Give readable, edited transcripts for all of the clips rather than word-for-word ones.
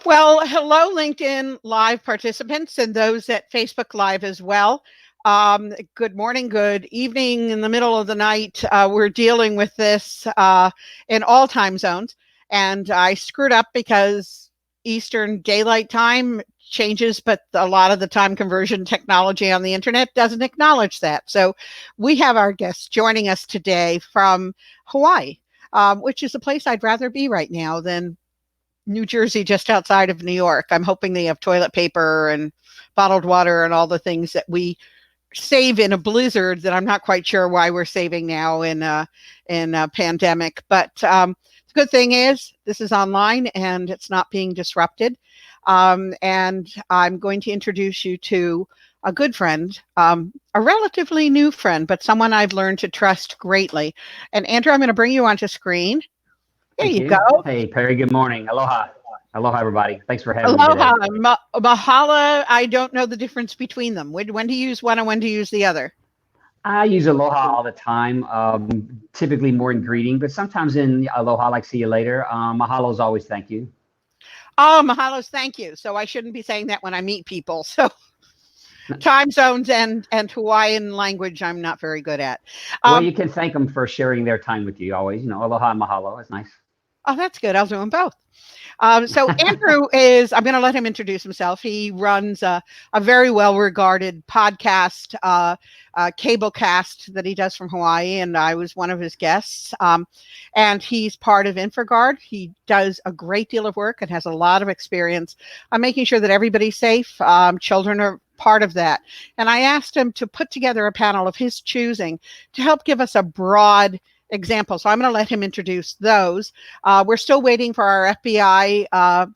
Well, hello, LinkedIn Live participants and those at Facebook Live as well. Good morning, good evening, in the middle of the night. We're dealing with this in all time zones. And I screwed up because Eastern Daylight Time changes, but a lot of the time conversion technology on the internet doesn't acknowledge that. So we have our guests joining us today from Hawaii, which is a place I'd rather be right now than New Jersey, just outside of New York. I'm hoping they have toilet paper and bottled water and all the things that we save in a blizzard that I'm not quite sure why we're saving now in a pandemic. But the good thing is this is online and it's not being disrupted. And I'm going to introduce you to a good friend, a relatively new friend, but someone I've learned to trust greatly. And Andrew, I'm going to bring you onto screen. There Thank you you. go. Hey, Perry, good morning. Aloha. Aloha, everybody. Thanks for having me today. Aloha, Mahala. I don't know the difference between them. When to use one and when to use the other. I use aloha all the time, typically more in greeting, but sometimes in aloha, like see you later. Mahalo is always thank you. Oh, mahalo's thank you. So I shouldn't be saying that when I meet people. So time zones and Hawaiian language, I'm not very good at. Well, you can thank them for sharing their time with you always. Aloha and mahalo. That's nice. Oh, that's good. I'll do them both. So Andrew I'm going to let him introduce himself. He runs a very well-regarded podcast, cable cast that he does from Hawaii, and I was one of his guests. And he's part of Infraguard. He does a great deal of work and has a lot of experience on making sure that everybody's safe. Children are part of that. And I asked him to put together a panel of his choosing to help give us a broad example. So I'm going to let him introduce those. We're still waiting for our FBI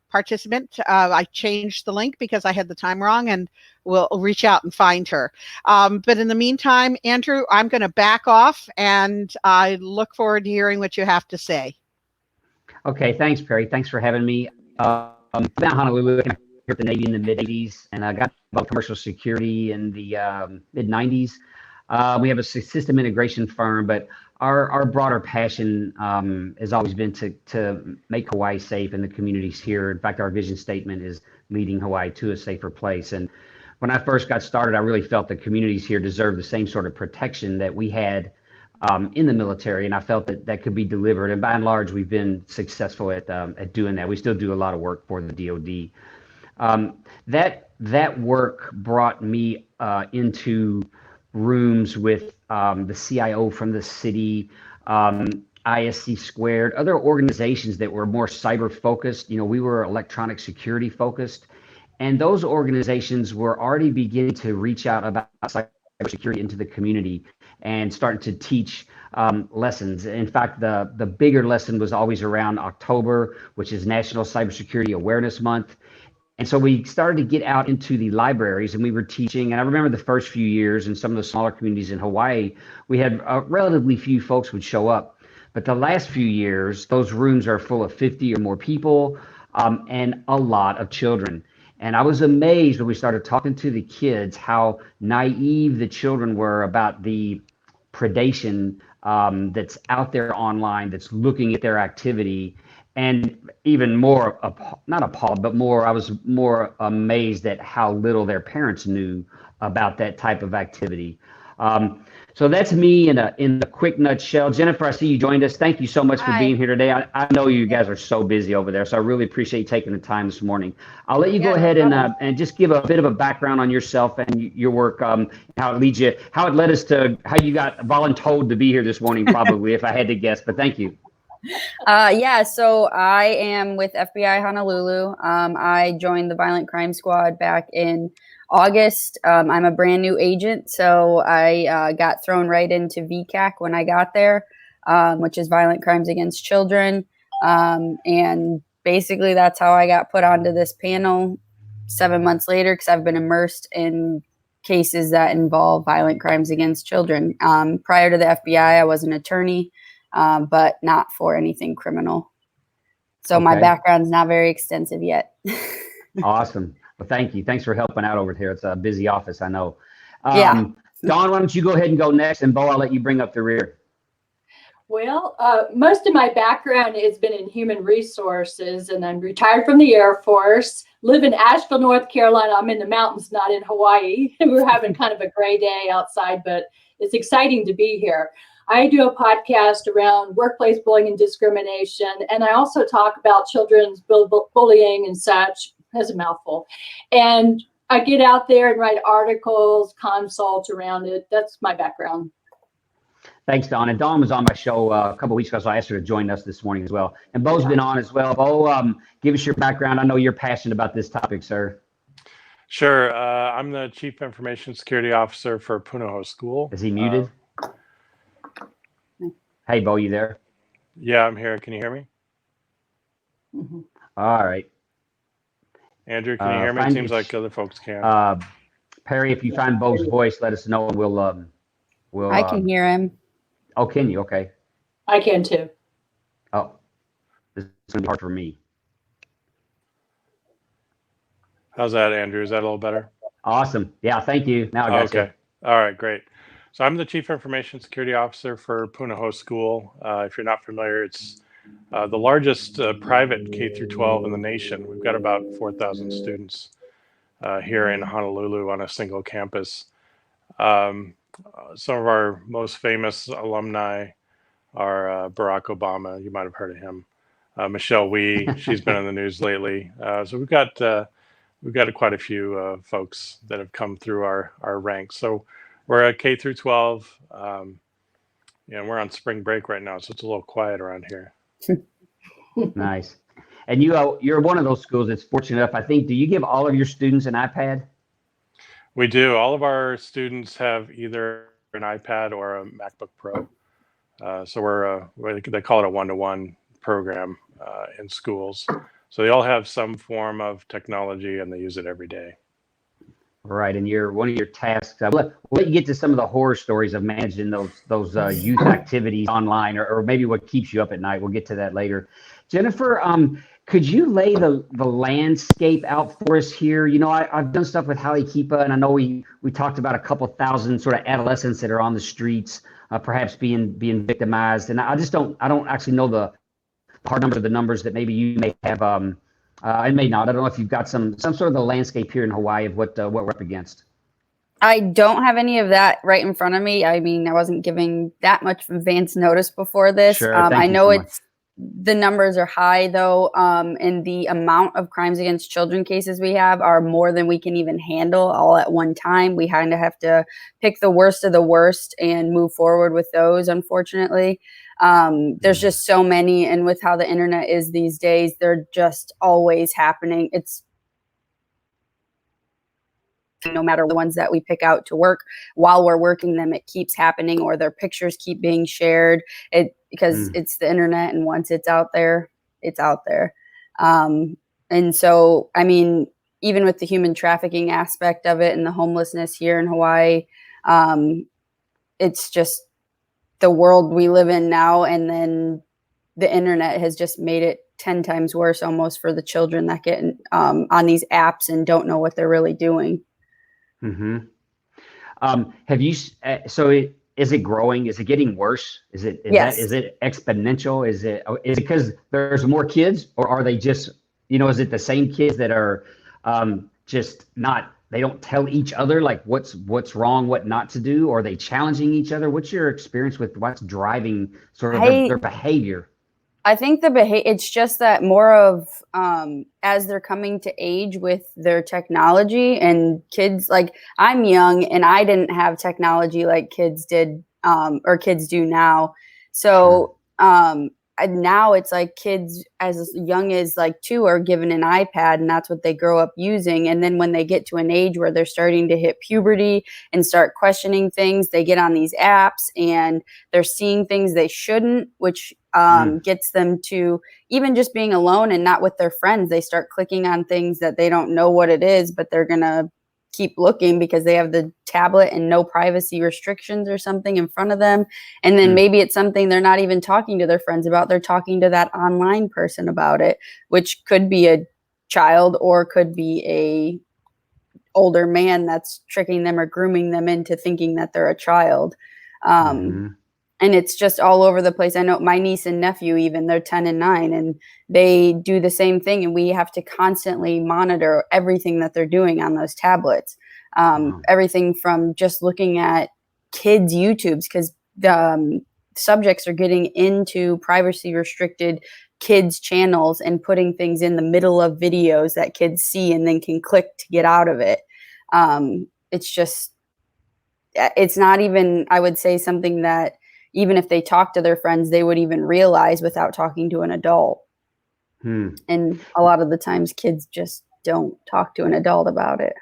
participant. I changed the link because I had the time wrong, and we'll reach out and find her. But in the meantime, Andrew, I'm going to back off, and I look forward to hearing what you have to say. Okay, thanks, Perry. Thanks for having me. I'm down in Honolulu, here at the Navy in the mid-'80s, and I got about commercial security in the mid-'90s. We have a system integration firm, but our broader passion has always been to make Hawaii safe and the communities here. In fact, our vision statement is leading Hawaii to a safer place. And when I first got started, I really felt the communities here deserved the same sort of protection that we had in the military, and I felt that could be delivered. And by and large, we've been successful at doing that. We still do a lot of work for the DoD. That work brought me into rooms with the CIO from the city, ISC Squared, other organizations that were more cyber focused. We were electronic security focused, and those organizations were already beginning to reach out about cybersecurity into the community and starting to teach lessons. In fact, the bigger lesson was always around October, which is National Cybersecurity Awareness Month. And so we started to get out into the libraries, and we were teaching. And I remember the first few years in some of the smaller communities in Hawaii, we had relatively few folks would show up. But the last few years, those rooms are full of 50 or more people and a lot of children. And I was amazed when we started talking to the kids how naive the children were about the predation that's out there online, that's looking at their activity. And even more, not appalled, but I was more amazed at how little their parents knew about that type of activity. So that's me in a quick nutshell. Jennifer, I see you joined us. Thank you so much for being here today. I know you guys are so busy over there, so I really appreciate you taking the time this morning. I'll let you go ahead and just give a bit of a background on yourself and your work, how it leads you, how it led us to how you got voluntold to be here this morning, probably, if I had to guess, but thank you. So I am with FBI Honolulu. I joined the Violent Crime Squad back in August. I'm a brand new agent, so I got thrown right into VCAC when I got there, which is Violent Crimes Against Children. And basically that's how I got put onto this panel 7 months later, because I've been immersed in cases that involve violent crimes against children. Prior to the FBI, I was an attorney, but not for anything criminal. So my background's not very extensive yet. Awesome. Well, thank you. Thanks for helping out over here. It's a busy office, I know. Dawn, why don't you go ahead and go next, and Bo, I'll let you bring up the rear. Well, most of my background has been in human resources, and I'm retired from the Air Force, live in Asheville, North Carolina. I'm in the mountains, not in Hawaii. We're having kind of a gray day outside, but it's exciting to be here. I do a podcast around workplace bullying and discrimination, and I also talk about children's bullying and such. That's a mouthful. And I get out there and write articles, consult around it. That's my background. Thanks, Dawn. And Dawn was on my show a couple of weeks ago, so I asked her to join us this morning as well. And Bo's been on as well. Bo, give us your background. I know you're passionate about this topic, sir. Sure. I'm the Chief Information Security Officer for Punahou School. Is he muted? Hey, Bo, you there? Yeah, I'm here. Can you hear me? Mm-hmm. All right. Andrew, can you hear me? It seems like other folks can. Perry, if you find Bo's voice, let us know, and we'll. I can hear him. Oh, can you? Okay. I can too. Oh, this is going to be hard for me. How's that, Andrew? Is that a little better? Awesome. Yeah, thank you. Now I got Okay. All right, great. So I'm the Chief Information Security Officer for Punahou School. If you're not familiar, it's the largest private K through 12 in the nation. We've got about 4,000 students here in Honolulu on a single campus. Some of our most famous alumni are Barack Obama. You might have heard of him. Michelle Wee, she's been in the news lately. So we've got quite a few folks that have come through our ranks. So we're at K through 12. And we're on spring break right now, so it's a little quiet around here. Nice. And you're one of those schools that's fortunate enough, I think. Do you give all of your students an iPad? We do. All of our students have either an iPad or a MacBook Pro. So they call it a one-to-one program in schools. So they all have some form of technology and they use it every day. Right. And one of your tasks, we'll let you get to some of the horror stories of managing those youth activities online, or maybe what keeps you up at night. We'll get to that later. Jennifer, could you lay the landscape out for us here? You know, I've done stuff with Haole Kipa, and I know we talked about a couple thousand sort of adolescents that are on the streets, perhaps being victimized. And I don't actually know the hard number of the numbers that maybe you may have. I may not. I don't know if you've got some sort of the landscape here in Hawaii of what we're up against. I don't have any of that right in front of me. I mean, I wasn't giving that much advance notice before this. Sure, I know the numbers are high though, and the amount of crimes against children cases we have are more than we can even handle all at one time. We kind of have to pick the worst of the worst and move forward with those, unfortunately. There's just so many, and with how the internet is these days, they're just always happening. It's no matter the ones that we pick out to work, while we're working them, it keeps happening, or their pictures keep being shared because it's the internet, and once it's out there, it's out there. And so, I mean, even with the human trafficking aspect of it and the homelessness here in Hawaii, it's just the world we live in now. And then the internet has just made it 10 times worse almost for the children that get on these apps and don't know what they're really doing. Mm-hmm. Have you, is it growing? Is it getting worse? Is it exponential? Is it because there's more kids, or are they just, is it the same kids that are just not, they don't tell each other like what's wrong, what not to do? Or are they challenging each other? What's your experience with what's driving sort of their behavior? I think it's just that more of as they're coming to age with their technology, and kids, like I'm young and I didn't have technology like kids did or kids do now. So and now it's like kids as young as like 2 are given an iPad, and that's what they grow up using. And then when they get to an age where they're starting to hit puberty and start questioning things, they get on these apps and they're seeing things they shouldn't, which gets them to even just being alone and not with their friends. They start clicking on things that they don't know what it is, but they're going to keep looking because they have the tablet and no privacy restrictions or something in front of them. And then maybe it's something they're not even talking to their friends about. They're talking to that online person about it, which could be a child or could be a older man that's tricking them or grooming them into thinking that they're a child. And it's just all over the place. I know my niece and nephew, even, they're 10 and 9, and they do the same thing. And we have to constantly monitor everything that they're doing on those tablets. Everything from just looking at kids' YouTubes, because the subjects are getting into privacy restricted kids' channels and putting things in the middle of videos that kids see and then can click to get out of it. It's not even, I would say, something that even if they talk to their friends, they would even realize without talking to an adult. And a lot of the times kids just don't talk to an adult about it.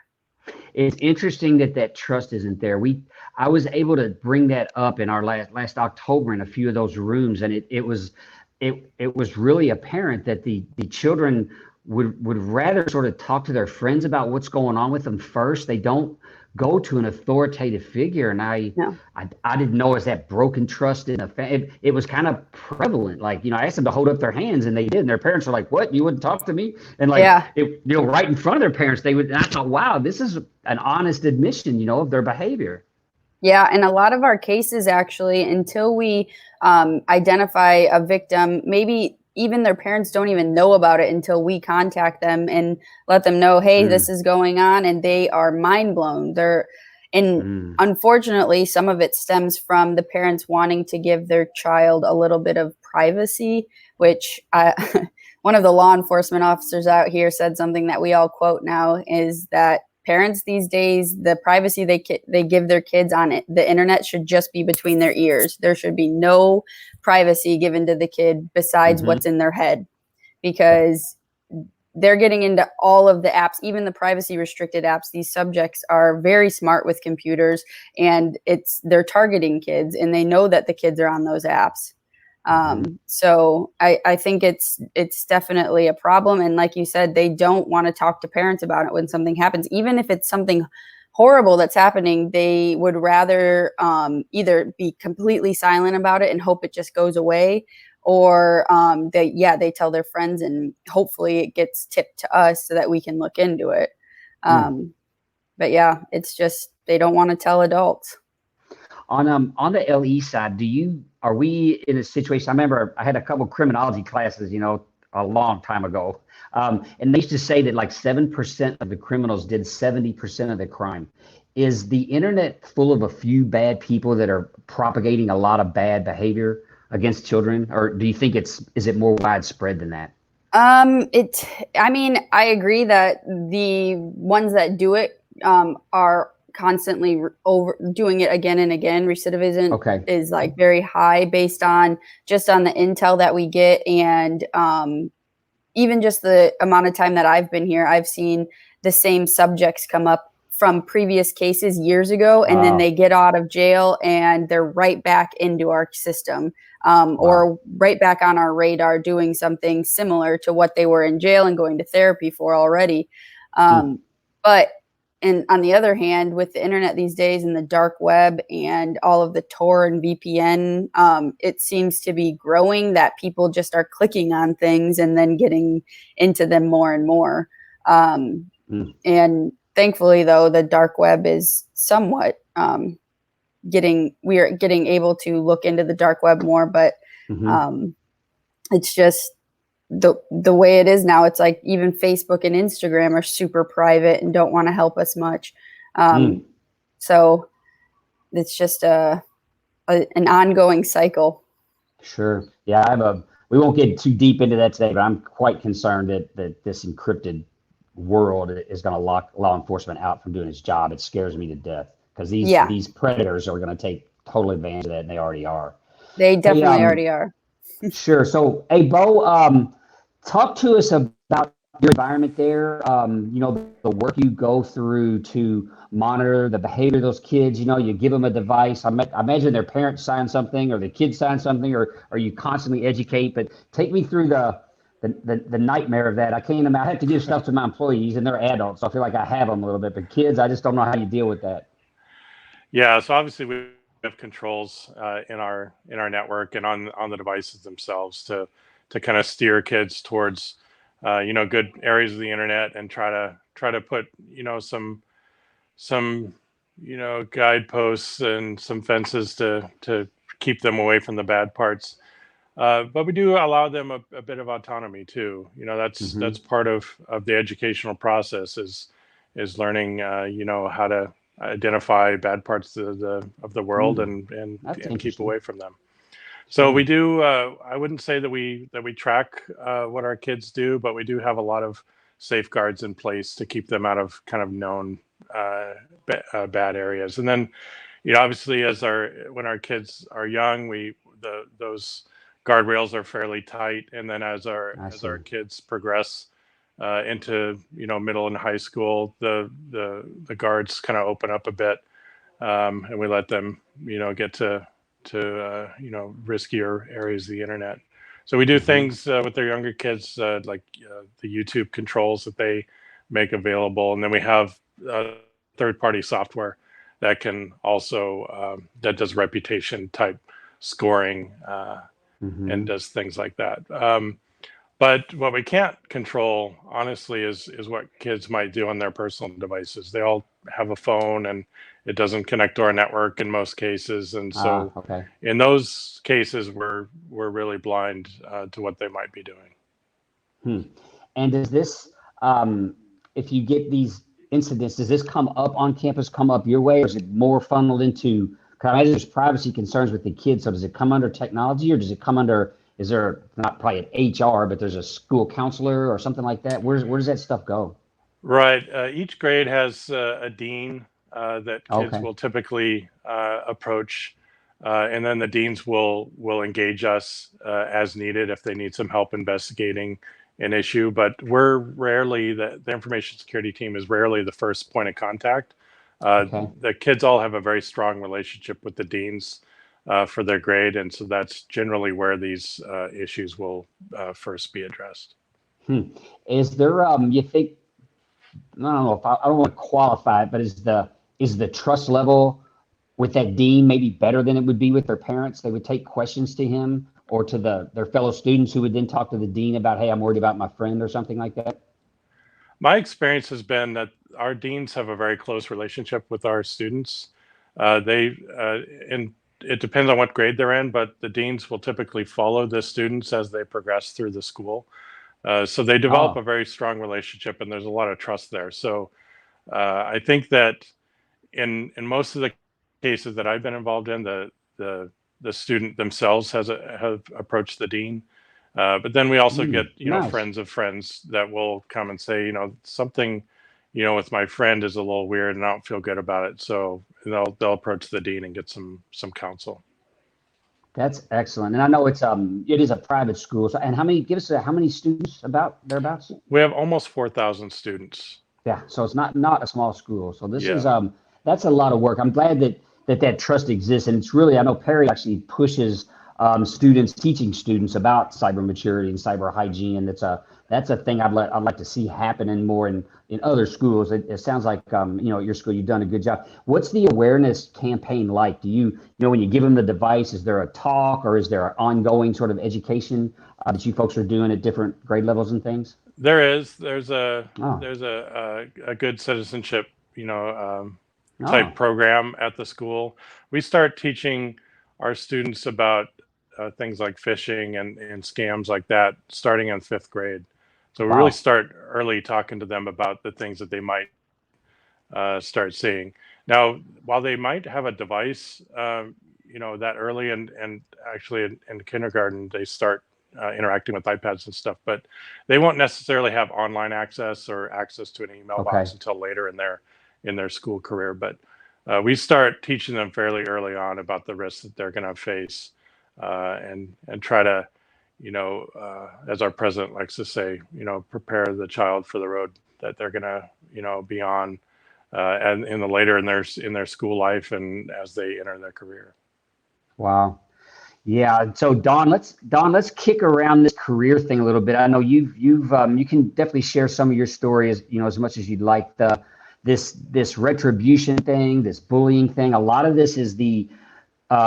It's interesting that trust isn't there. I was able to bring that up in our last October in a few of those rooms, and it was really apparent that the children would rather sort of talk to their friends about what's going on with them first. They don't go to an authoritative figure, and I didn't know it was that broken trust in a family. It was kind of prevalent. Like, I asked them to hold up their hands, and they did. And their parents were like, "What? You wouldn't talk to me?" And right in front of their parents, they would. And I thought, wow, this is an honest admission, of their behavior. Yeah, and a lot of our cases, actually, until we identify a victim, maybe even their parents don't even know about it until we contact them and let them know, hey, this is going on, and they are mind blown. Unfortunately, some of it stems from the parents wanting to give their child a little bit of privacy, which one of the law enforcement officers out here said something that we all quote now, is that parents these days, the privacy they give their kids on the internet should just be between their ears. There should be no privacy given to the kid besides what's in their head, because they're getting into all of the apps, even the privacy restricted apps. These subjects are very smart with computers, and they're targeting kids, and they know that the kids are on those apps. So I think it's definitely a problem. And like you said, they don't want to talk to parents about it when something happens. Even if it's something horrible that's happening, they would rather either be completely silent about it and hope it just goes away, or they tell their friends, and hopefully it gets tipped to us so that we can look into it. But yeah, it's just, they don't want to tell adults. On the LE side, are we in a situation? I remember I had a couple criminology classes, a long time ago, and they used to say that like 7% of the criminals did 70% of the crime. Is the internet full of a few bad people that are propagating a lot of bad behavior against children, or do you think is it more widespread than that? I agree that the ones that do it are constantly doing it again and again. Recidivism is like very high based on the intel that we get, and even just the amount of time that I've been here, I've seen the same subjects come up from previous cases years ago, and then they get out of jail and they're right back into our system, or right back on our radar doing something similar to what they were in jail and going to therapy for already. But and on the other hand, with the internet these days and the dark web and all of the Tor and VPN, it seems to be growing that people just are clicking on things and then getting into them more and more. And thankfully, though, the dark web is somewhat we are getting able to look into the dark web more, but it's just the way it is now. It's like even Facebook and Instagram are super private and don't want to help us much. So it's just an ongoing cycle. Sure. Yeah, we won't get too deep into that today, but I'm quite concerned that this encrypted world is going to lock law enforcement out from doing its job. It scares me to death, because these predators are going to take total advantage of that, and they already are. They definitely already are. Sure. So, hey, Bo, talk to us about your environment there. The work you go through to monitor the behavior of those kids. You give them a device. I imagine their parents sign something, or the kids sign something, or you constantly educate. But take me through the nightmare of that. I can't imagine. I have to give stuff to my employees, and they're adults, so I feel like I have them a little bit. But kids, I just don't know how you deal with that. Yeah. So obviously we have controls in our network and on the devices themselves to kind of steer kids towards good areas of the internet, and try to put some guideposts and some fences to keep them away from the bad parts. But we do allow them a bit of autonomy too. You know, that's part of the educational process is learning, you know, how to identify bad parts of the world and keep away from them. So we do. I wouldn't say that we track what our kids do, but we do have a lot of safeguards in place to keep them out of kind of known bad areas. And then, you know, obviously, when our kids are young, those guardrails are fairly tight. And then as our kids progress into, you know, middle and high school, the guards kind of open up a bit, and we let them, you know, get to you know, riskier areas of the internet. So we do things with their younger kids, like the YouTube controls that they make available, and then we have third-party software that can also that does reputation type scoring and does things like that. But what we can't control, honestly, is what kids might do on their personal devices. They all have a phone, and it doesn't connect to our network in most cases. And so in those cases, we're really blind to what they might be doing. And does this, if you get these incidents, does this come up on campus, come up your way, or is it more funneled into, because I imagine there's privacy concerns with the kids, so does it come under technology, or does it come under, is there not probably an HR, but there's a school counselor or something like that? Where does that stuff go? Right. Each grade has a dean that kids will typically approach, and then the deans will engage us as needed if they need some help investigating an issue. But we're rarely, the information security team is rarely the first point of contact. The kids all have a very strong relationship with the deans for their grade, and so that's generally where these issues will first be addressed. Is there, you think, I don't know if I don't want to qualify it, but is the trust level with that dean maybe better than it would be with their parents? They would take questions to him or to their fellow students, who would then talk to the dean about, hey, I'm worried about my friend, or something like that? My experience has been that our deans have a very close relationship with our students. It depends on what grade they're in, but the deans will typically follow the students as they progress through the school. So they develop a very strong relationship, and there's a lot of trust there. So I think that in most of the cases that I've been involved in, the student themselves have approached the dean. But then we also get, you know, friends of friends that will come and say, you know, something, you know, with my friend is a little weird and I don't feel good about it. So they'll approach the dean and get some counsel. That's excellent. And I know it is a private school. So, and how many students thereabouts? We have almost 4,000 students. Yeah. So it's not a small school. So this is, that's a lot of work. I'm glad that trust exists. And it's really, I know Perry actually pushes teaching students about cyber maturity and cyber hygiene. And that's a thing I'd like to see happening more in other schools. It sounds like, you know, at your school, you've done a good job. What's the awareness campaign like? Do you know, when you give them the device, is there a talk, or is there an ongoing sort of education that you folks are doing at different grade levels and things? There's a good citizenship, you know, type program at the school. We start teaching our students about things like phishing and scams like that starting in 5th grade. So we really start early talking to them about the things that they might start seeing. Now, while they might have a device, you know, that early, and actually in kindergarten, they start interacting with iPads and stuff, but they won't necessarily have online access or access to an email box until later in their school career. But we start teaching them fairly early on about the risks that they're going to face, and try to, you know, as our president likes to say, you know, prepare the child for the road that they're going to, you know, be on, and later in their school life and as they enter their career. Wow. Yeah. So Don, let's kick around this career thing a little bit. I know you can definitely share some of your story, as you know, as much as you'd like. This retribution thing, this bullying thing. A lot of this is the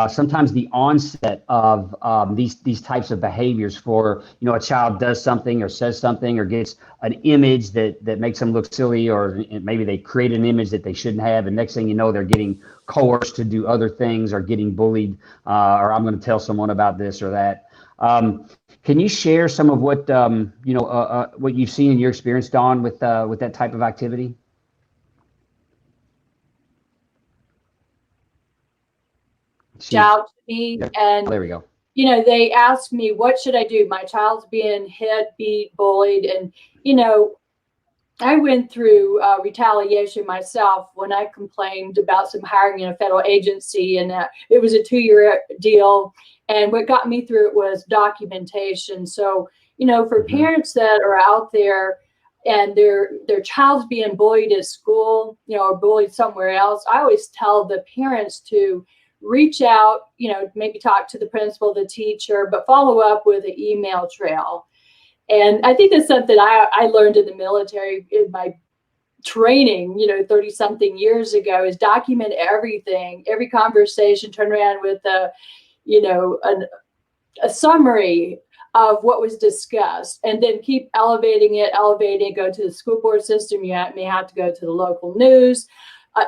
sometimes the onset of these types of behaviors. For a child does something or says something or gets an image that makes them look silly, or maybe they create an image that they shouldn't have, and next thing you know, they're getting coerced to do other things or getting bullied, or I'm going to tell someone about this or that. Can you share some of what what you've seen in your experience, Dawn, with that type of activity? Out to me, and there we go. They asked me, what should I do? My child's being hit, beat, bullied, and I went through retaliation myself when I complained about some hiring in a federal agency, and it was a 2-year deal. And what got me through it was documentation. So, for parents that are out there and their child's being bullied at school, or bullied somewhere else, I always tell the parents to reach out, maybe talk to the principal, the teacher, but follow up with an email trail. And I think that's something I learned in the military in my training, 30 something years ago, is document everything, every conversation, turn around with a summary of what was discussed, and then keep elevating it, go to the school board system. You may have to go to the local news.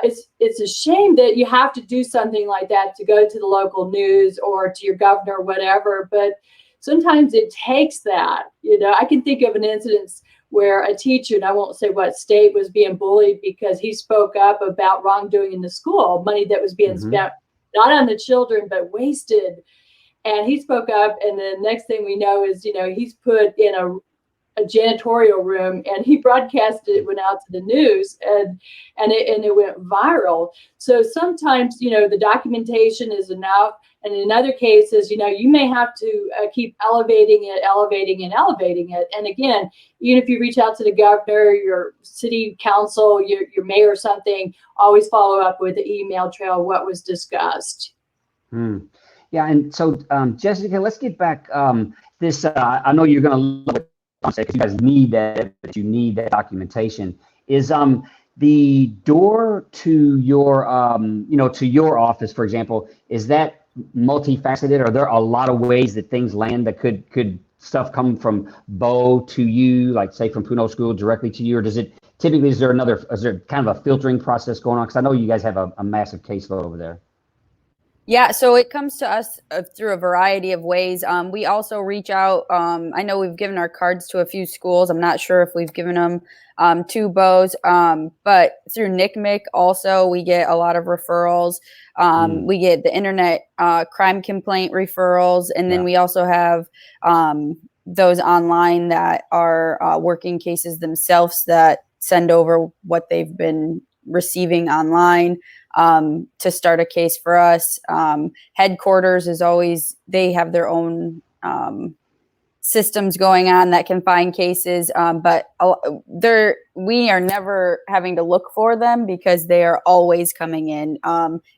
It's a shame that you have to do something like that to go to the local news or to your governor or whatever, but sometimes it takes that. I can think of an incident where a teacher, and I won't say what state, was being bullied because he spoke up about wrongdoing in the school, money that was being spent not on the children but wasted. And he spoke up, and the next thing we know is, he's put in a janitorial room, and he broadcasted it, went out to the news, and it went viral. So sometimes, the documentation is enough. And in other cases, you may have to keep elevating it. And again, even if you reach out to the governor, your city council, your mayor or something, always follow up with the email trail, what was discussed. Yeah. And so, Jessica, let's get back this. I know you're going to love it, because you guys need that, but you need that documentation. Is the door to your, to your office, for example, is that multifaceted? Are there a lot of ways that things land that could stuff come from Bo to you, like say from Puno School directly to you, or does it typically, is there kind of a filtering process going on? Because I know you guys have a massive caseload over there. Yeah, so it comes to us through a variety of ways. We also reach out. I know we've given our cards to a few schools. I'm not sure if we've given them to Bo's, but through NCMEC also, we get a lot of referrals. We get the internet crime complaint referrals, and then we also have those online that are working cases themselves that send over what they've been receiving online to start a case for us. Headquarters is always, they have their own systems going on that can find cases, but we are never having to look for them because they are always coming in.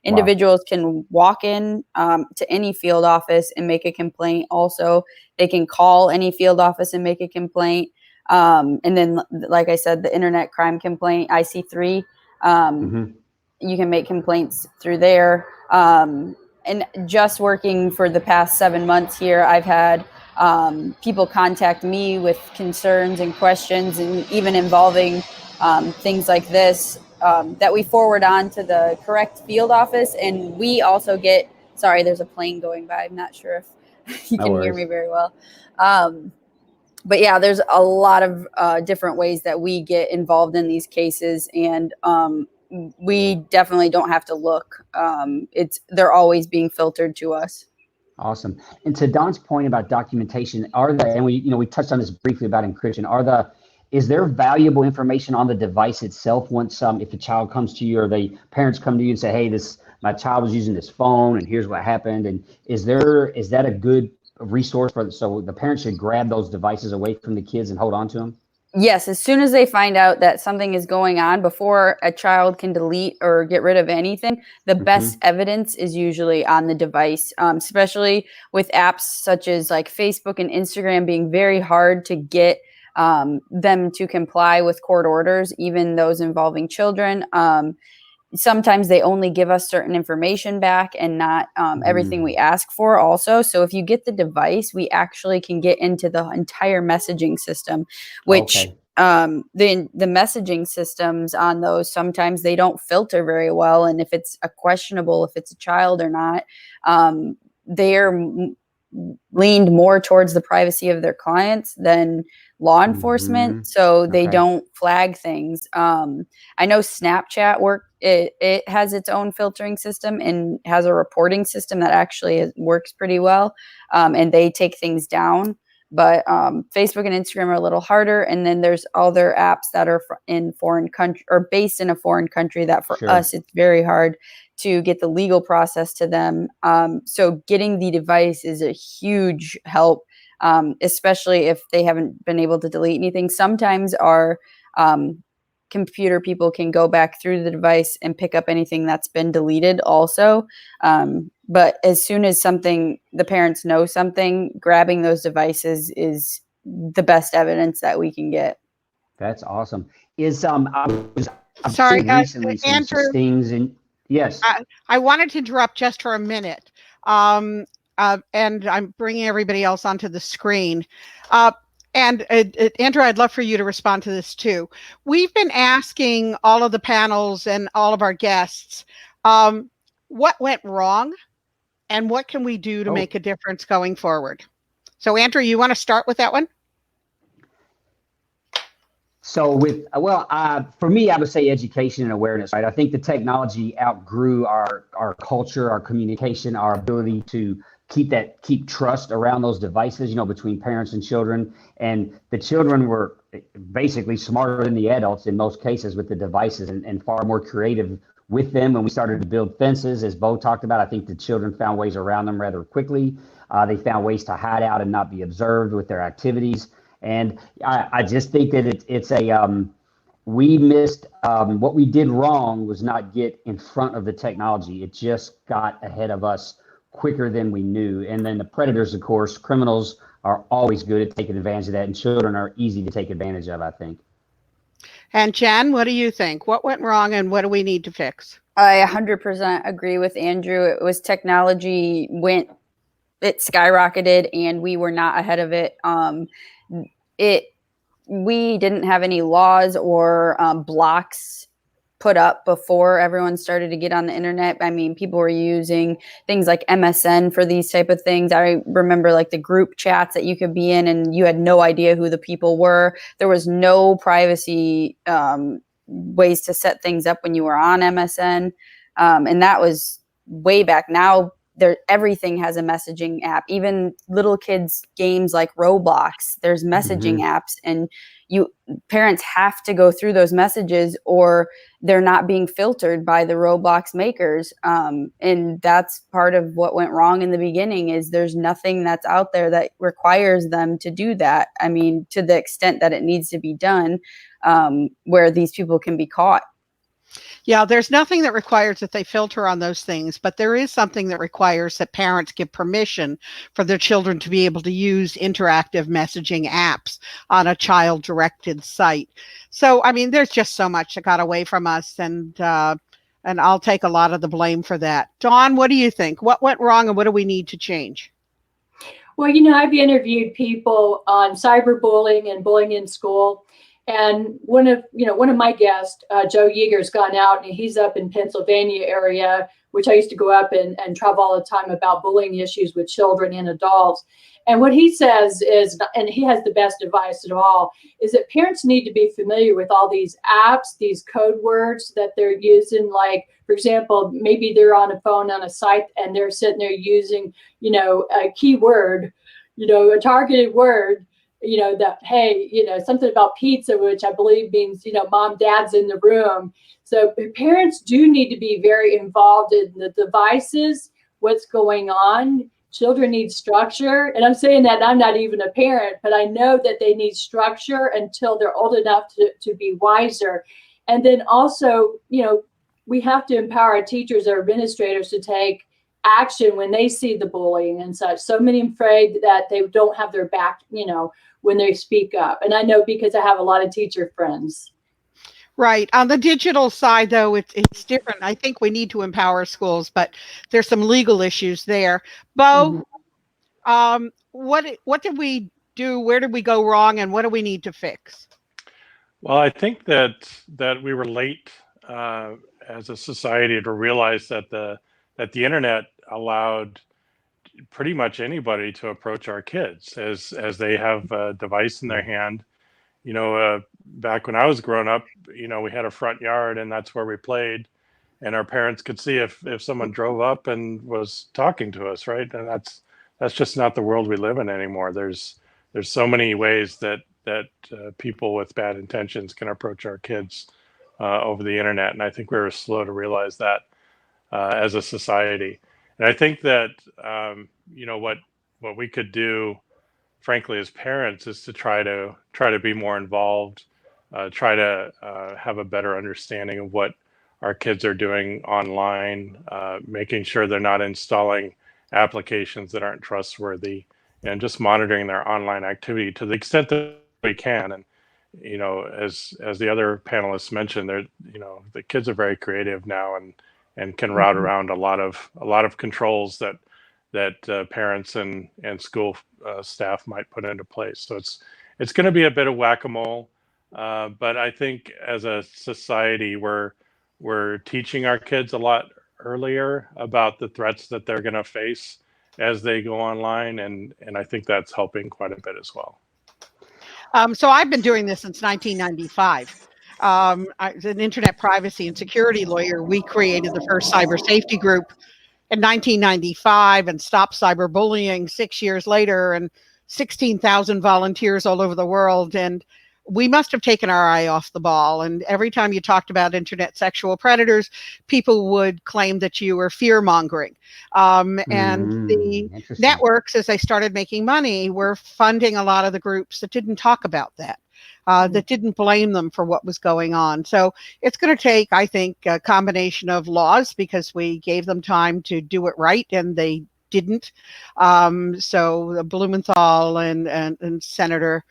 Individuals can walk in to any field office and make a complaint. Also, they can call any field office and make a complaint. And then, like I said, the internet crime complaint, IC3, you can make complaints through there. And just working for the past 7 months here, I've had people contact me with concerns and questions, and even involving things like this that we forward on to the correct field office. And we also get, sorry, there's a plane going by. I'm not sure if you can hear me very well. But yeah, there's a lot of different ways that we get involved in these cases, and we definitely don't have to look. They're always being filtered to us. Awesome. And to Don's point about documentation, and we touched on this briefly about encryption, is there valuable information on the device itself once if a child comes to you or the parents come to you and say, hey, my child was using this phone and here's what happened, and is that a good resource so the parents should grab those devices away from the kids and hold on to them? Yes, as soon as they find out that something is going on, before a child can delete or get rid of anything, the best evidence is usually on the device, especially with apps such as like Facebook and Instagram being very hard to get them to comply with court orders, even those involving children. sometimes they only give us certain information back and not everything we ask for also. So if you get the device, we actually can get into the entire messaging system, which the messaging systems on those, sometimes they don't filter very well. And if it's a questionable, if it's a child or not, they're leaned more towards the privacy of their clients than law enforcement. So they don't flag things. I know Snapchat it has its own filtering system and has a reporting system that actually works pretty well. And they take things down. But Facebook and Instagram are a little harder. And then there's other apps that are in foreign country or based in a foreign country that for us, it's very hard to get the legal process to them. So getting the device is a huge help, especially if they haven't been able to delete anything. Sometimes our computer people can go back through the device and pick up anything that's been deleted also. But as soon as the parents know something, grabbing those devices is the best evidence that we can get. That's awesome. I've Sorry, seen recently some Andrew, things in. Yes. I wanted to interrupt just for a minute. And I'm bringing everybody else onto the screen. And Andrew, I'd love for you to respond to this too. We've been asking all of the panels and all of our guests, what went wrong and what can we do to make a difference going forward? So Andrew, you want to start with that one? So for me, I would say education and awareness, right? I think the technology outgrew our culture, our communication, our ability to keep trust around those devices, between parents and children. And the children were basically smarter than the adults in most cases with the devices and far more creative with them. When we started to build fences, as Bo talked about, I think the children found ways around them rather quickly. They found ways to hide out and not be observed with their activities. And I just think that we missed, what we did wrong was not get in front of the technology. It just got ahead of us quicker than we knew. And then the predators, of course, criminals are always good at taking advantage of that, and children are easy to take advantage of, I think. And Jen, what do you think? What went wrong and what do we need to fix? I 100% agree with Andrew. It was technology it skyrocketed and we were not ahead of it. We didn't have any laws or blocks put up before everyone started to get on the internet. I mean, people were using things like MSN for these type of things. I remember like the group chats that you could be in and you had no idea who the people were. There was no privacy ways to set things up when you were on MSN. And that was way back. Now everything has a messaging app. Even little kids games like Roblox, there's messaging apps, and parents have to go through those messages or they're not being filtered by the Roblox makers. And that's part of what went wrong in the beginning, is there's nothing that's out there that requires them to do that. I mean, to the extent that it needs to be done, where these people can be caught. Yeah, there's nothing that requires that they filter on those things, but there is something that requires that parents give permission for their children to be able to use interactive messaging apps on a child-directed site. So, I mean, there's just so much that got away from us, and I'll take a lot of the blame for that. Dawn, what do you think? What went wrong and what do we need to change? Well, I've interviewed people on cyberbullying and bullying in school. And one of my guests, Joe Yeager's gone out, and he's up in Pennsylvania area, which I used to go up and travel all the time about bullying issues with children and adults. And what he says is, and he has the best advice of all, is that parents need to be familiar with all these apps, these code words that they're using. Like, for example, maybe they're on a phone on a site and they're sitting there using, a keyword, a targeted word. That, hey, something about pizza, which I believe means, mom, dad's in the room. So parents do need to be very involved in the devices, what's going on. Children need structure. And I'm saying that I'm not even a parent, but I know that they need structure until they're old enough to be wiser. And then also, we have to empower our teachers or administrators to take action when they see the bullying and such. So many afraid that they don't have their back, when they speak up. And I know because I have a lot of teacher friends. Right. On the digital side, though, it's different. I think we need to empower schools, but there's some legal issues there. Bo, what did we do? Where did we go wrong, and what do we need to fix? Well, I think that we were late as a society to realize that the internet allowed pretty much anybody to approach our kids as they have a device in their hand. Back when I was growing up, we had a front yard and that's where we played, and our parents could see if someone drove up and was talking to us, right? And that's just not the world we live in anymore. There's so many ways that people with bad intentions can approach our kids over the internet, and I think we were slow to realize that as a society. And I think that what we could do, frankly, as parents, is to try to be more involved, try to have a better understanding of what our kids are doing online, making sure they're not installing applications that aren't trustworthy, and just monitoring their online activity to the extent that we can. And as the other panelists mentioned, the kids are very creative now and can route around a lot of controls that parents and school staff might put into place. So it's going to be a bit of whack-a-mole, but I think as a society we're teaching our kids a lot earlier about the threats that they're going to face as they go online, and I think that's helping quite a bit as well. So I've been doing this since 1995. As an internet privacy and security lawyer, we created the first Cybersafety Group in 1995 and stopped cyberbullying 6 years later, and 16,000 volunteers all over the world. And we must have taken our eye off the ball. And every time you talked about internet sexual predators, people would claim that you were fear mongering. And the networks, as they started making money, were funding a lot of the groups that didn't talk about that. That didn't blame them for what was going on. So it's going to take, I think, a combination of laws, because we gave them time to do it right and they didn't. So Blumenthal and Senator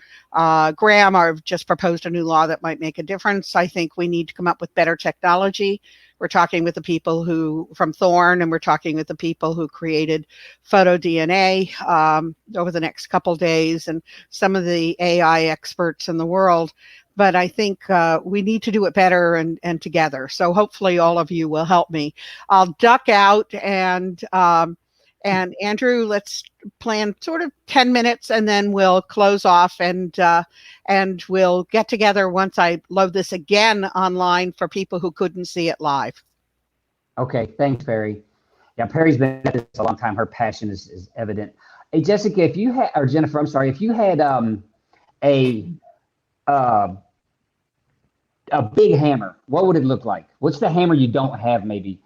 Graham have just proposed a new law that might make a difference. I think we need to come up with better technology. We're talking with the people from Thorn, and we're talking with the people who created Photo DNA over the next couple days, and some of the AI experts in the world. But I think we need to do it better and together. So hopefully all of you will help me. I'll duck out, and Andrew, let's plan sort of 10 minutes, and then we'll close off, and we'll get together once I load this again online for people who couldn't see it live. Okay, thanks, Perry. Yeah, Perry's been at this a long time. Her passion is evident. Hey, Jessica, if you had, or Jennifer, I'm sorry, if you had a big hammer, what would it look like? What's the hammer you don't have, maybe?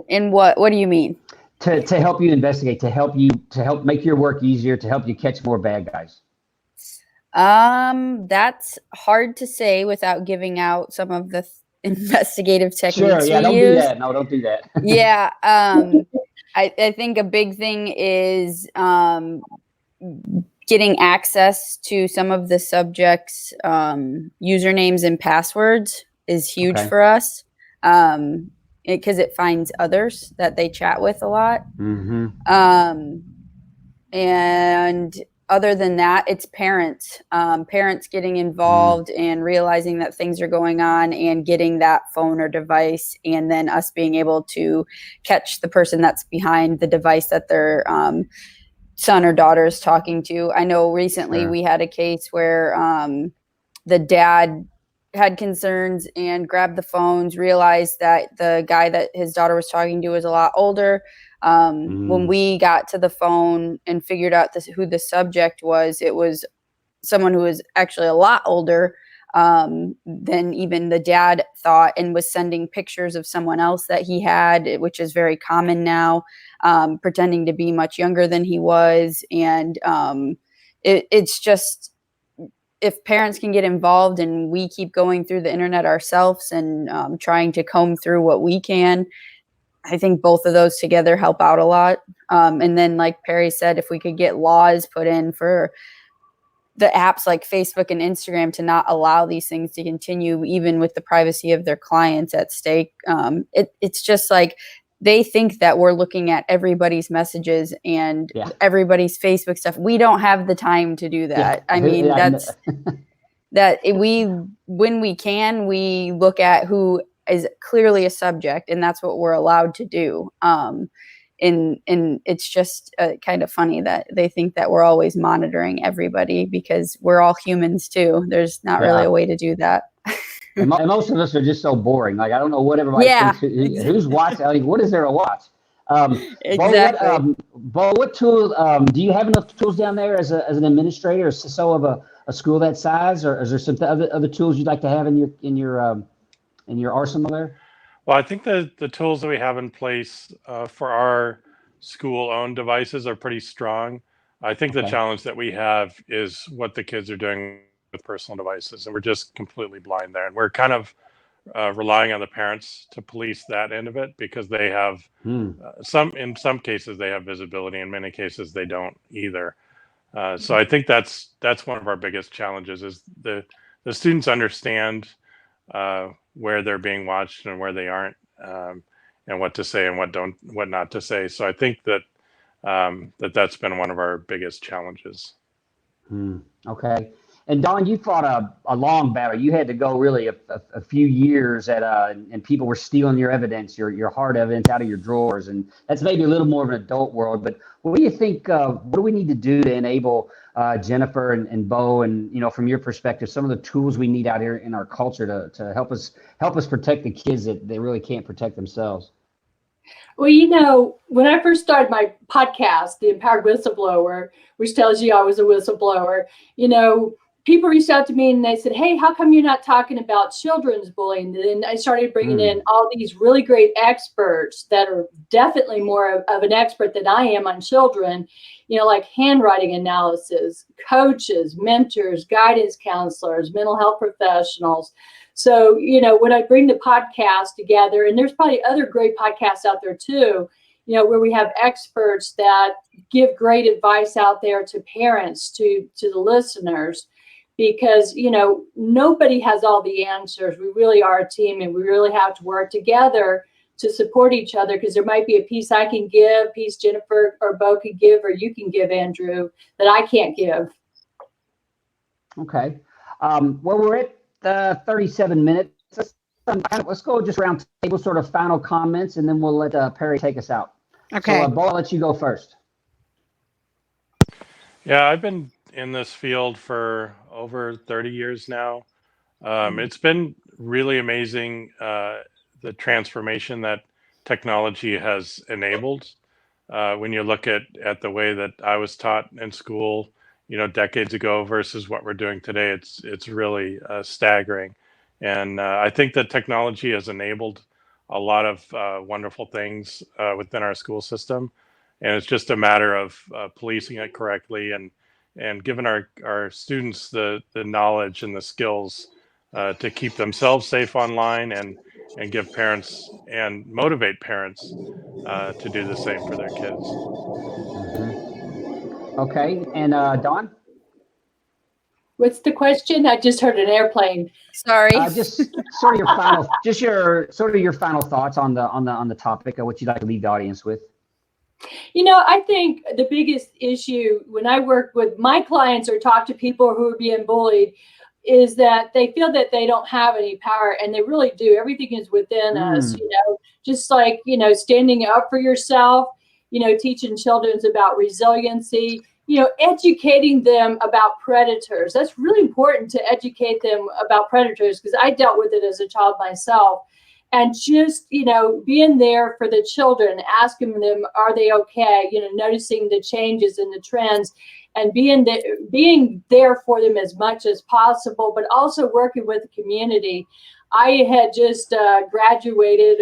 In what do you mean? To help you investigate, to help make your work easier, to help you catch more bad guys. That's hard to say without giving out some of the investigative techniques. Sure, yeah, don't do that. No, don't do that. Yeah, I think a big thing is getting access to some of the subjects' usernames and passwords is huge for us. Because it finds others that they chat with a lot. And other than that, it's parents. Parents getting involved and realizing that things are going on and getting that phone or device, and then us being able to catch the person that's behind the device that their son or daughter is talking to. I know recently we had a case where the dad had concerns and grabbed the phones, realized that the guy that his daughter was talking to was a lot older. When we got to the phone and figured out who the subject was, it was someone who was actually a lot older than even the dad thought, and was sending pictures of someone else that he had, which is very common now, pretending to be much younger than he was. And it's just, if parents can get involved and we keep going through the internet ourselves and trying to comb through what we can, I think both of those together help out a lot. And then, like Perry said, if we could get laws put in for the apps like Facebook and Instagram to not allow these things to continue, even with the privacy of their clients at stake. It's just like they think that we're looking at everybody's messages and everybody's Facebook stuff. We don't have the time to do that. I mean, that's when we can, we look at who is clearly a subject, and that's what we're allowed to do. And it's just kind of funny that they think that we're always monitoring everybody, because we're all humans too. There's not really a way to do that. And most of us are just so boring. Like, I don't know what everybody thinks. Who's watching? Like, what is there to watch? Exactly. Bo, what tool do you have enough tools down there as an administrator or CISO of a school that size, or is there some other tools you'd like to have in your arsenal there? Well, I think the tools that we have in place for our school-owned devices are pretty strong. I think the challenge that we have is what the kids are doing with personal devices, and we're just completely blind there. And we're kind of relying on the parents to police that end of it, because they have in some cases they have visibility, in many cases they don't either. So I think that's one of our biggest challenges, is the students understand where they're being watched and where they aren't, and what to say and what not to say. So I think that that's been one of our biggest challenges. Okay. And Don, you fought a long battle. You had to go really a few years and people were stealing your evidence, your hard evidence out of your drawers. And that's maybe a little more of an adult world. But what do you think, what do we need to do to enable Jennifer and Bo, and, from your perspective, some of the tools we need out here in our culture to help us protect the kids that they really can't protect themselves? Well, when I first started my podcast, The Empowered Whistleblower, which tells you I was a whistleblower, people reached out to me and they said, hey, how come you're not talking about children's bullying? And then I started bringing in all these really great experts that are definitely more of an expert than I am on children, like handwriting analysis, coaches, mentors, guidance counselors, mental health professionals. So, when I bring the podcast together, and there's probably other great podcasts out there too, where we have experts that give great advice out there to parents, to the listeners, because, nobody has all the answers. We really are a team, and we really have to work together to support each other, because there might be a piece I can give, piece Jennifer or Bo can give, or you can give, Andrew, that I can't give. Okay. Well, we're at 37 minutes. Let's go just round table, sort of final comments, and then we'll let Perry take us out. Okay. So, Bo, I'll let you go first. Yeah, I've been in this field for over 30 years now. It's been really amazing, the transformation that technology has enabled. When you look at the way that I was taught in school, decades ago versus what we're doing today, it's really staggering. And I think that technology has enabled a lot of wonderful things within our school system. And it's just a matter of policing it correctly and giving our students the knowledge and the skills to keep themselves safe online, and give parents and motivate parents to do the same for their kids. Okay. And Don? What's the question? I just heard an airplane. Sorry. Just sort of your final thoughts on the topic of what you'd like to leave the audience with. I think the biggest issue when I work with my clients or talk to people who are being bullied is that they feel that they don't have any power, and they really do. Everything is within us, just like, standing up for yourself, teaching children about resiliency, educating them about predators. That's really important, to educate them about predators, because I dealt with it as a child myself. And just, being there for the children, asking them, are they okay? Noticing the changes and the trends, and being there for them as much as possible, but also working with the community. I had just graduated,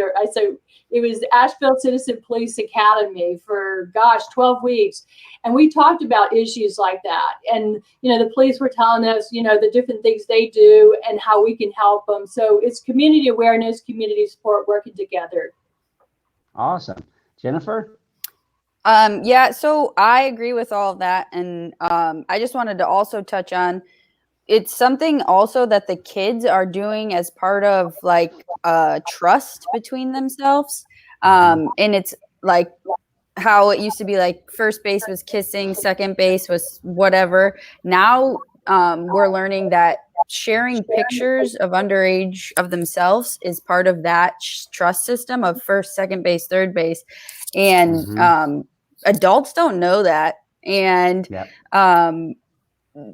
it was Asheville Citizen Police Academy for 12 weeks. And we talked about issues like that. And, the police were telling us, the different things they do and how we can help them. So it's community awareness, community support, working together. Awesome. Jennifer? Yeah, so I agree with all of that. And I just wanted to also touch on, it's something also that the kids are doing as part of like trust between themselves. And it's like how it used to be like first base was kissing, second base was whatever. Now we're learning that sharing pictures of underage of themselves is part of that trust system of first, second base, third base. And adults don't know that. And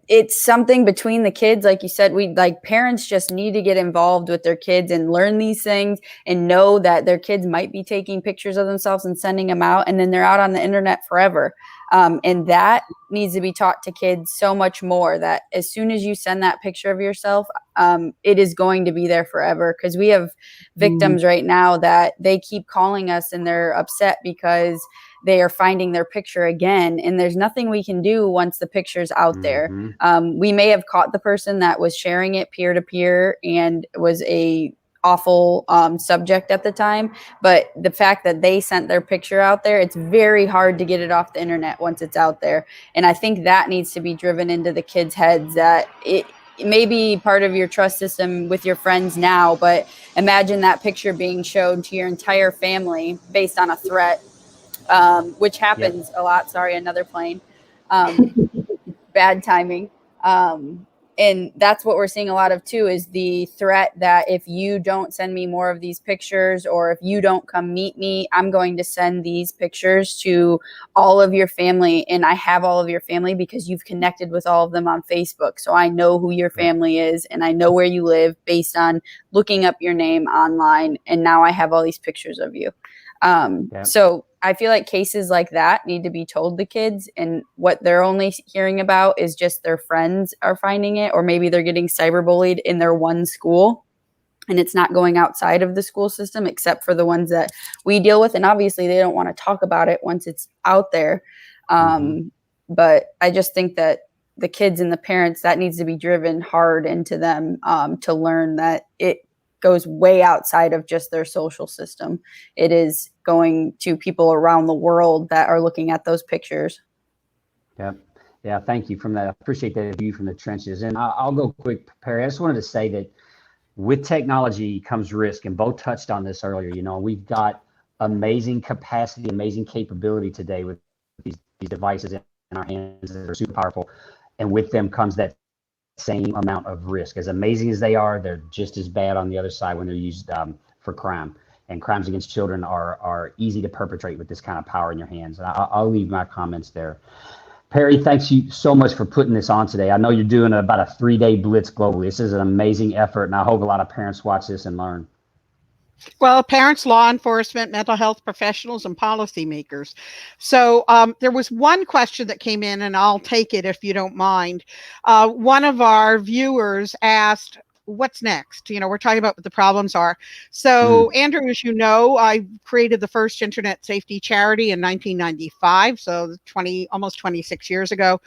it's something between the kids. Like you said, we like parents just need to get involved with their kids and learn these things and know that their kids might be taking pictures of themselves and sending them out, and then they're out on the internet forever. And that needs to be taught to kids so much more, that as soon as you send that picture of yourself, it is going to be there forever. Because we have victims right now that they keep calling us and they're upset because they are finding their picture again, and there's nothing we can do once the picture's out there. We may have caught the person that was sharing it peer to peer and was a awful subject at the time, but the fact that they sent their picture out there, it's very hard to get it off the internet once it's out there. And I think that needs to be driven into the kids' heads, that it may be part of your trust system with your friends now, but imagine that picture being shown to your entire family based on a threat. Which happens a lot. Sorry, another plane. Bad timing. And that's what we're seeing a lot of too, is the threat that if you don't send me more of these pictures, or if you don't come meet me, I'm going to send these pictures to all of your family. And I have all of your family because you've connected with all of them on Facebook. So I know who your family is and I know where you live based on looking up your name online. And now I have all these pictures of you. So I feel like cases like that need to be told to kids, and what they're only hearing about is just their friends are finding it, or maybe they're getting cyberbullied in their one school and it's not going outside of the school system, except for the ones that we deal with. And obviously they don't want to talk about it once it's out there. But I just think that the kids and the parents, that needs to be driven hard into them to learn that it goes way outside of just their social system. It is going to people around the world that are looking at those pictures. Yeah. Thank you from that. I appreciate that view from the trenches. And I'll go quick, Perry. I just wanted to say that with technology comes risk, and Bo touched on this earlier. You know, we've got amazing capacity, amazing capability today with these devices in our hands that are super powerful. And with them comes that same amount of risk. As amazing as they are, they're just as bad on the other side when they're used for crime. And crimes against children are easy to perpetrate with this kind of power in your hands. And I'll leave my comments there. Perry, thanks you so much for putting this on today. I know you're doing about a 3-day blitz globally. This is an amazing effort, and I hope a lot of parents watch this and learn. Well, parents, law enforcement, mental health professionals, and policymakers. So there was one question that came in, and I'll take it if you don't mind. One of our viewers asked, what's next? You know, we're talking about what the problems are. So Andrew, as you know, I created the first internet safety charity in 1995. So almost 26 years ago.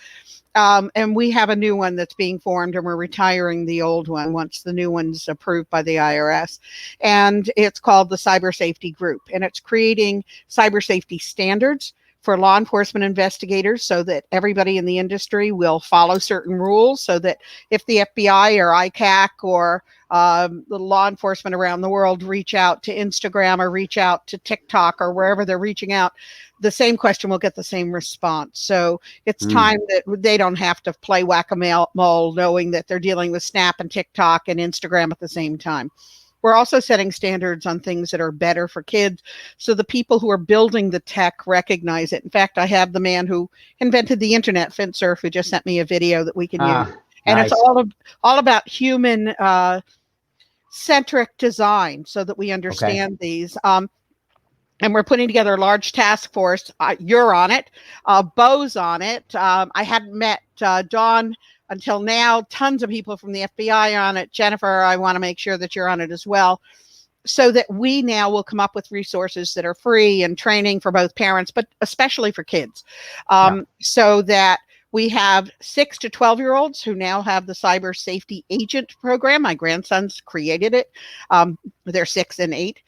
And we have a new one that's being formed, and we're retiring the old one once the new one's approved by the IRS. And it's called the Cybersafety Group, and it's creating cyber safety standards for law enforcement investigators so that everybody in the industry will follow certain rules, so that if the FBI or ICAC or the law enforcement around the world reach out to Instagram or reach out to TikTok or wherever they're reaching out, the same question will get the same response. So it's time that they don't have to play whack-a-mole knowing that they're dealing with Snap and TikTok and Instagram at the same time. We're also setting standards on things that are better for kids, so the people who are building the tech recognize it. In fact, I have the man who invented the internet, FinSurf, who just sent me a video that we can use. And nice. It's all about human centric design, so that we understand these. And we're putting together a large task force. You're on it. Bo's on it. I hadn't met Dawn until now. Tons of people from the FBI are on it. Jennifer, I want to make sure that you're on it as well, so that we now will come up with resources that are free and training for both parents, but especially for kids, so that we have 6 to 12-year-olds who now have the Cyber Safety Agent program. My grandsons created it. They're 6 and 8.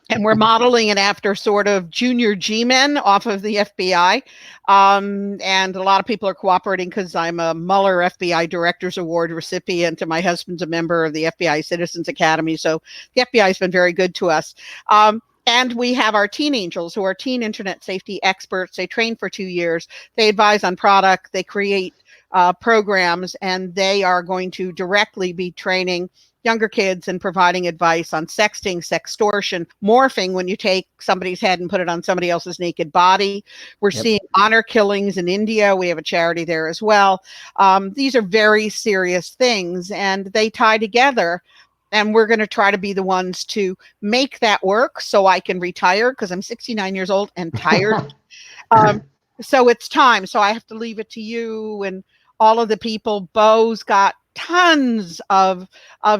And we're modeling it after sort of junior G-men off of the FBI. And a lot of people are cooperating because I'm a Mueller FBI Director's Award recipient and my husband's a member of the FBI Citizens Academy. So the FBI has been very good to us. And we have our teen angels who are teen internet safety experts. They train for 2 years. They advise on product. They create programs, and they are going to directly be training younger kids and providing advice on sexting, sextortion, morphing when you take somebody's head and put it on somebody else's naked body. We're seeing honor killings in India. We have a charity there as well. These are very serious things, and they tie together. And we're going to try to be the ones to make that work so I can retire because I'm 69 years old and tired. So it's time. So I have to leave it to you and all of the people. Bo's got tons of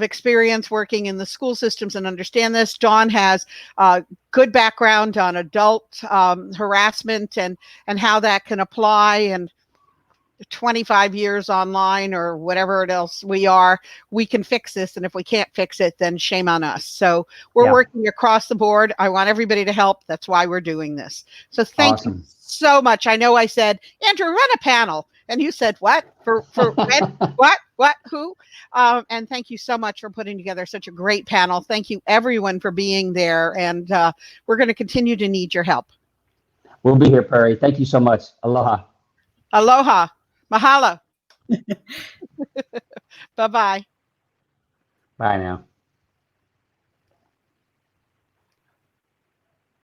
experience working in the school systems and understand this. Dawn has a good background on adult harassment and how that can apply, and 25 years online or whatever else we can fix this. And if we can't fix it, then shame on us. So we're working across the board. I want everybody to help. That's why we're doing this. So thank you so much. I know I said, Andrew, run a panel. And you said, what? For when? What? Who? And thank you so much for putting together such a great panel. Thank you, everyone, for being there. And we're going to continue to need your help. We'll be here, Perry. Thank you so much. Aloha. Aloha. Mahalo. Bye-bye. Bye now.